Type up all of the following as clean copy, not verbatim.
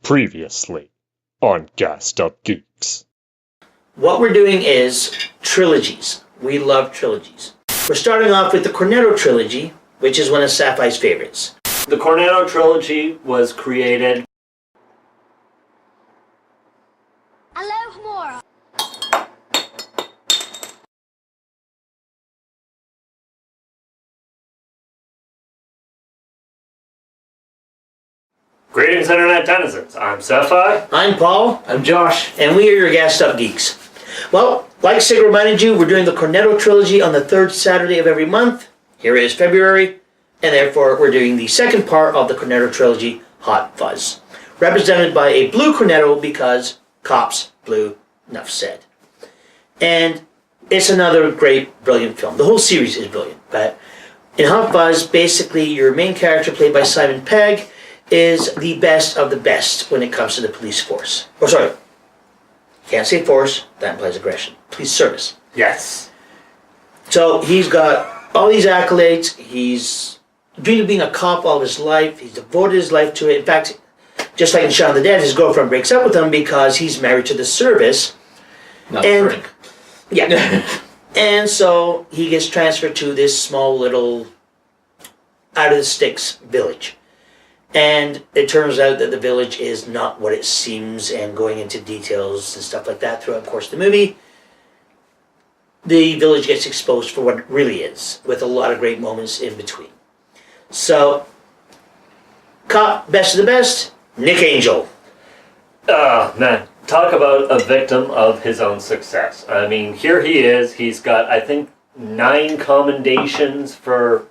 Previously on Gassed Up Geeks. What we're doing is trilogies. We love trilogies. We're starting off with the Cornetto Trilogy, which is one of Sapphai's favorites. The Cornetto Trilogy was created. Aloha. Greetings, Internet denizens. I'm Sapphai. I'm Paul. I'm Josh. And we are your Gassed Up Geeks. Well, like Sig reminded you, we're doing the Cornetto Trilogy on the third Saturday of every month. Here is February, and therefore we're doing the second part of the Cornetto Trilogy, Hot Fuzz. Represented by a blue Cornetto because cops blue, enough said. And it's another great, brilliant film. The whole series is brilliant. But in Hot Fuzz, basically your main character, played by Simon Pegg, is the best of the best when it comes to the police force. Oh, sorry. Can't say force, that implies aggression. Police service. Yes. So he's got all these accolades. He's dreamed of being a cop all of his life. He's devoted his life to it. In fact, just like in Shaun of the Dead, his girlfriend breaks up with him because he's married to the service. Not drink. Yeah. And so he gets transferred to this small little out of the sticks village. And it turns out that the village is not what it seems, and going into details and stuff like that throughout the course of the movie, the village gets exposed for what it really is, with a lot of great moments in between. So, cop, best of the best, Nick Angel. Man, talk about a victim of his own success. I mean, here he is. He's got, I think, 9 commendations for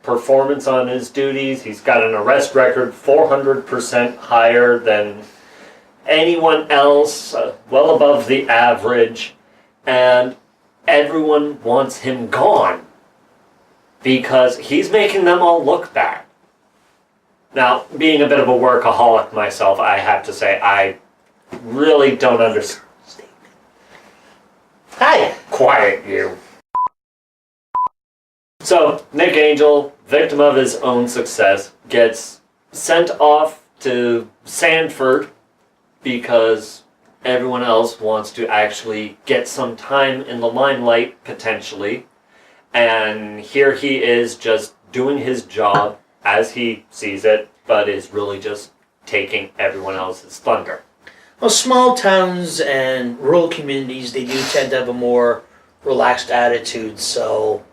performance on his duties. He's got an arrest record 400% higher than anyone else, well above the average, and everyone wants him gone because he's making them all look bad. Now, being a bit of a workaholic myself, I have to say I really don't understand. Hi! Quiet, you. So, Nick Angel, victim of his own success, gets sent off to Sanford because everyone else wants to actually get some time in the limelight, potentially. And here he is just doing his job as he sees it, but is really just taking everyone else's thunder. Well, small towns and rural communities, they do tend to have a more relaxed attitude, so...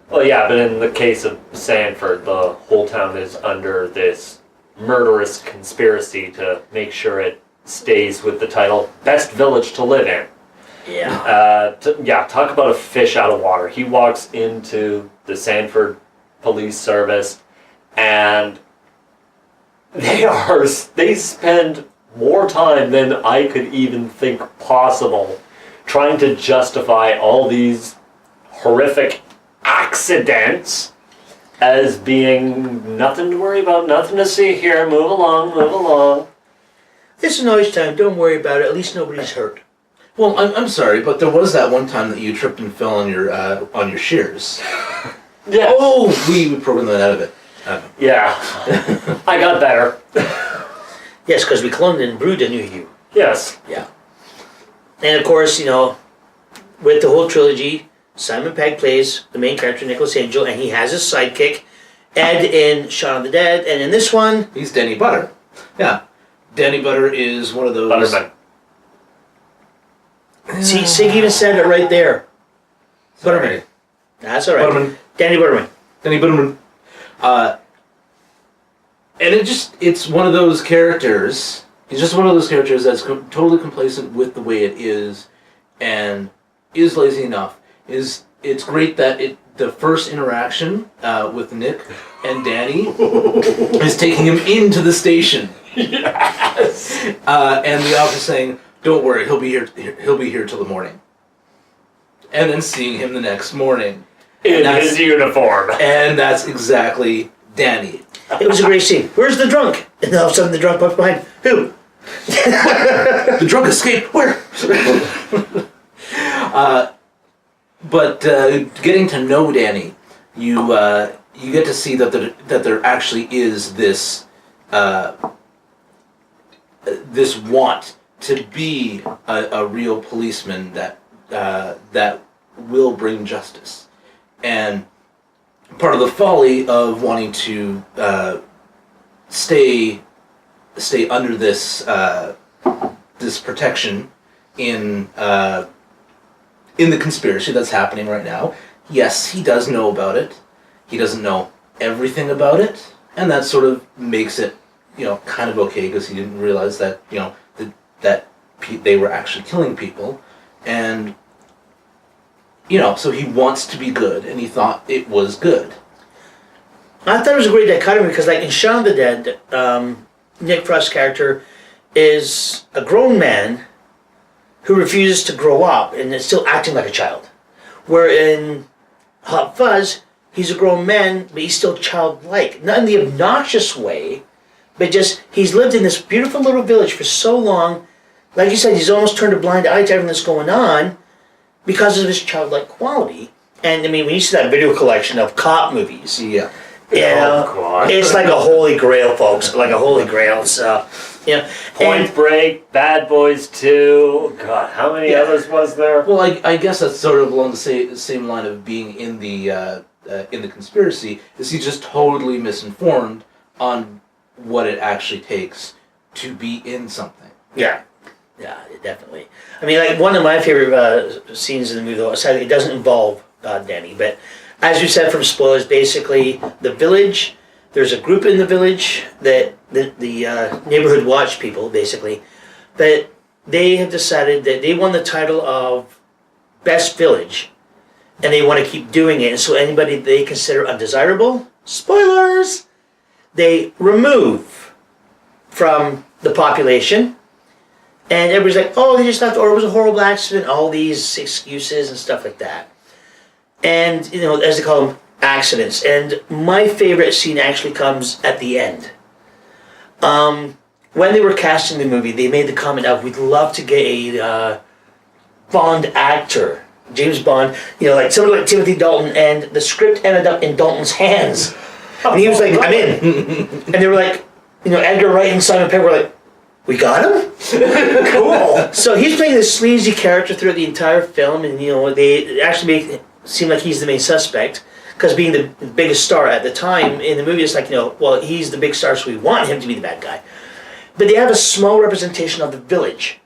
Well, yeah, but in the case of Sanford, the whole town is under this murderous conspiracy to make sure it stays with the title Best Village to Live In. Yeah. Talk about a fish out of water. He walks into the Sanford Police Service, and they spend more time than I could even think possible trying to justify all these horrific accidents as being nothing to worry about, nothing to see here, move along. This is noise time, don't worry about it, at least nobody's hurt. Well, I'm sorry, but there was that one time that you tripped and fell on your shears. Yes. Oh, we programmed that out of it. Yeah. I got better. Yes, because we cloned and brewed a new you. Yes. Yeah. And of course, with the whole trilogy, Simon Pegg plays the main character, Nicholas Angel, and he has his sidekick, Ed, in Shaun of the Dead, and in this one... He's Danny Butter. Yeah. Danny Butter is one of those... Butterman. See, Sig even said it right there. Sorry. Butterman. That's alright. Butterman. Danny Butterman. Danny Butterman. And it's one of those characters. He's just one of those characters that's totally complacent with the way it is, and is lazy enough. It's great that the first interaction with Nick and Danny is taking him into the station. Yes. And the officer saying, "Don't worry, he'll be here till the morning." And then seeing him the next morning In his uniform. And that's exactly Danny. It was a great scene. Where's the drunk? And then all of a sudden the drunk pops behind. Who? The drunk escaped. Where? But getting to know Danny, you get to see that there actually is this this want to be a real policeman that will bring justice. And part of the folly of wanting to stay under this this protection in the conspiracy that's happening right now. Yes, he does know about it. He doesn't know everything about it, and that sort of makes it, kind of okay, because he didn't realize that, that they were actually killing people, and so he wants to be good, and he thought it was good. I thought it was a great dichotomy because, like in Shaun of the Dead, Nick Frost's character is a grown man who refuses to grow up and is still acting like a child. Where in Hot Fuzz, he's a grown man, but he's still childlike. Not in the obnoxious way, but just he's lived in this beautiful little village for so long. Like you said, he's almost turned a blind eye to everything that's going on because of his childlike quality. And I mean, when you see that video collection of cop movies, Yeah. It's like a holy grail, folks. Like a holy grail. So, Point Break, Bad Boys 2. God, how many others was there? Well, I guess that's sort of along the same line of being in the conspiracy. Is he's just totally misinformed on what it actually takes to be in something. Yeah, definitely. I mean, like one of my favorite scenes in the movie, though, it doesn't involve Danny, but as you said from spoilers, basically the village. There's a group in the village that the neighborhood watch people, basically, that they have decided that they won the title of best village, and they want to keep doing it. And so anybody they consider undesirable, spoilers, they remove from the population. And everybody's like, oh, they just left, or it was a horrible accident, all these excuses and stuff like that. And, as they call them, accidents. And my favorite scene actually comes at the end. When they were casting the movie, they made the comment of, we'd love to get a Bond actor, James Bond, like somebody like Timothy Dalton, and the script ended up in Dalton's hands. And he was like, I'm in. And they were like, Edgar Wright and Simon Pegg were like, we got him? Cool. So he's playing this sleazy character throughout the entire film, and they actually make it seem like he's the main suspect, because being the biggest star at the time in the movie, it's like, well, he's the big star, so we want him to be the bad guy. But they have a small representation of the village.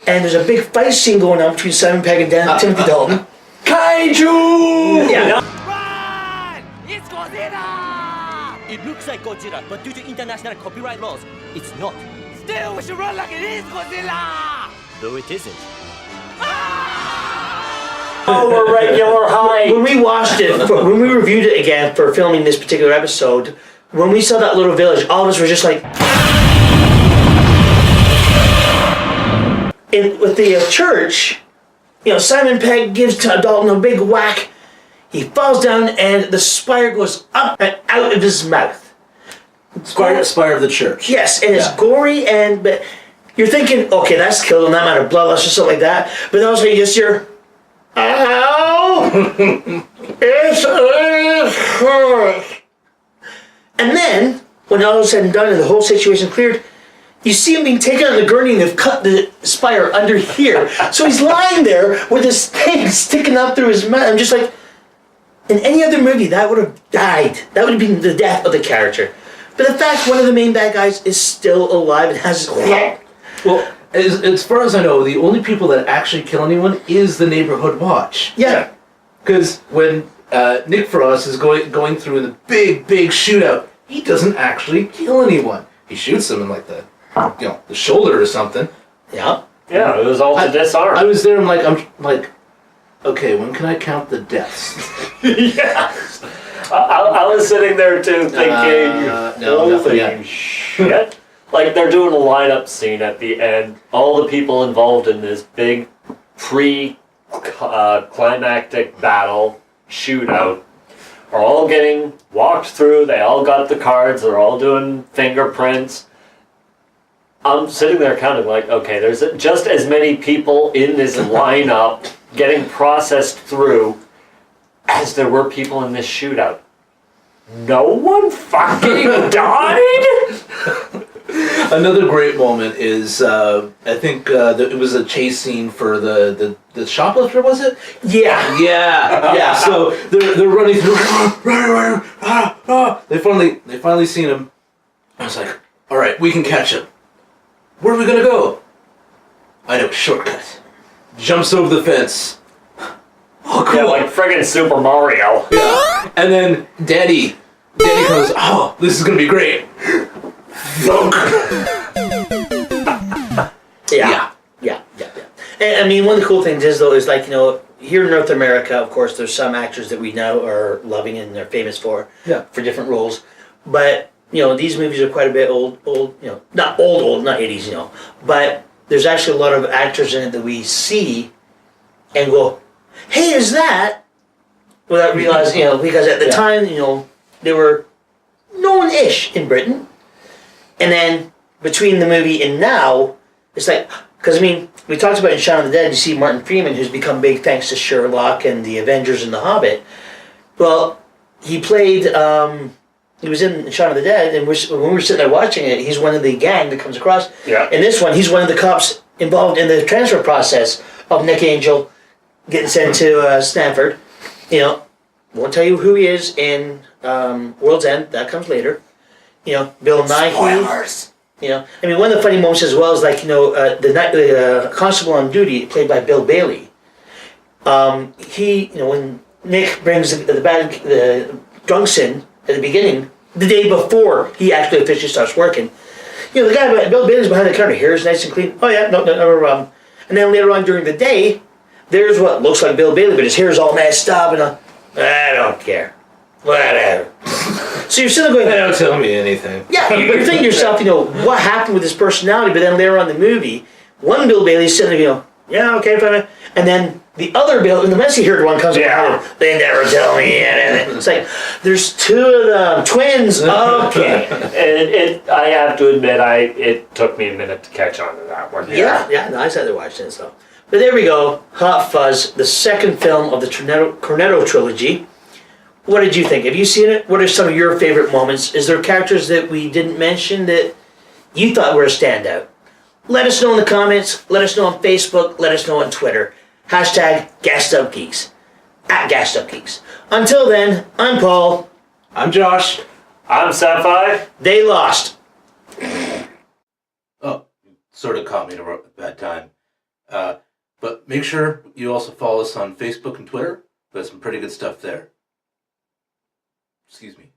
And there's a big fight scene going on between Simon Pegg and Timothy Dalton. Kaiju! Yeah. Run! It's Godzilla! It looks like Godzilla, but due to international copyright laws, it's not. Still, we should run like it is Godzilla! Though it isn't. Oh, a regular height. When we watched it, when we reviewed it again for filming this particular episode, when we saw that little village, all of us were just like... with the church, Simon Pegg gives Dalton a big whack. He falls down, and the spire goes up and out of his mouth. Spire of the church. Yes, and it's gory, but you're thinking, okay, that's killed him, that amount of blood loss or something like that. But then also you just hear, ow! It hurt. And then, when all is said and done and the whole situation cleared, you see him being taken on the gurney and they've cut the spire under here. So he's lying there with his thing sticking up through his mouth. I'm just like, in any other movie, that would have died. That would have been the death of the character. But the fact one of the main bad guys is still alive and has... Well, as far as I know, the only people that actually kill anyone is the neighborhood watch. Yeah. Because when Nick Frost is going through in the big shootout, he doesn't actually kill anyone. He shoots them in like the shoulder or something. Yeah. Yeah, it was all to disarm. I was there. I'm like, okay, when can I count the deaths? Yes. I was sitting there too thinking, nothing shit. Like they're doing a lineup scene at the end. All the people involved in this big pre-climactic battle shootout are all getting walked through. They all got the cards. They're all doing fingerprints. I'm sitting there counting like, okay, there's just as many people in this lineup getting processed through as there were people in this shootout. No one fucking died? Another great moment is I think it was a chase scene for the shoplifter, was it? Yeah. Yeah. So they're running through. They finally seen him. I was like, all right, we can catch him. Where are we gonna go? I know a shortcut. Jumps over the fence. Oh, cool. Yeah, like friggin' Super Mario. Yeah. And then Daddy goes, oh, this is gonna be great. Yeah. And I mean, one of the cool things is, though, is like, here in North America, of course, there's some actors that we now are loving and they're famous for different roles. But, these movies are quite a bit old, not old, not 80s, but there's actually a lot of actors in it that we see and go, hey, is that? Without realizing, because at the time, they were known-ish in Britain. And then between the movie and now, it's like, because I mean, we talked about in Shaun of the Dead, you see Martin Freeman, who's become big thanks to Sherlock and the Avengers and the Hobbit. Well, he played, he was in Shaun of the Dead, and when we were sitting there watching it, he's one of the gang that comes across. Yeah. In this one, he's one of the cops involved in the transfer process of Nick Angel getting sent to Stanford. Won't tell you who he is in World's End. That comes later. Bill Nighy. Spoilers. I mean, one of the funny moments as well is like, the constable on duty, played by Bill Bailey. He, when Nick brings the drunks in at the beginning, the day before he actually officially starts working, the guy, Bill Bailey's behind the counter. Hair's nice and clean. Oh yeah, no problem. And then later on during the day, there's what looks like Bill Bailey, but his hair's all messed up, and I don't care. Whatever. So you're still going, They don't tell me anything. yeah, you're thinking to yourself, what happened with his personality, but then later on in the movie, one Bill Bailey's sitting there, yeah, okay, fine. And then the other Bill, and the messy-haired one comes Yeah. up, they never tell me anything. It's like, there's two of them, twins, okay. And I have to admit, it took me a minute to catch on to that one. Yeah, no, I sat there watching it, so. But there we go, Hot Fuzz, the second film of the Cornetto Trilogy. What did you think? Have you seen it? What are some of your favorite moments? Is there characters that we didn't mention that you thought were a standout? Let us know in the comments. Let us know on Facebook. Let us know on Twitter. Hashtag GassedUpGeeks. At GassedUpGeeks. Until then, I'm Paul. I'm Josh. I'm Sapphire. They lost. Oh, sort of caught me at a bad time. But make sure you also follow us on Facebook and Twitter. There's some pretty good stuff there. Excuse me.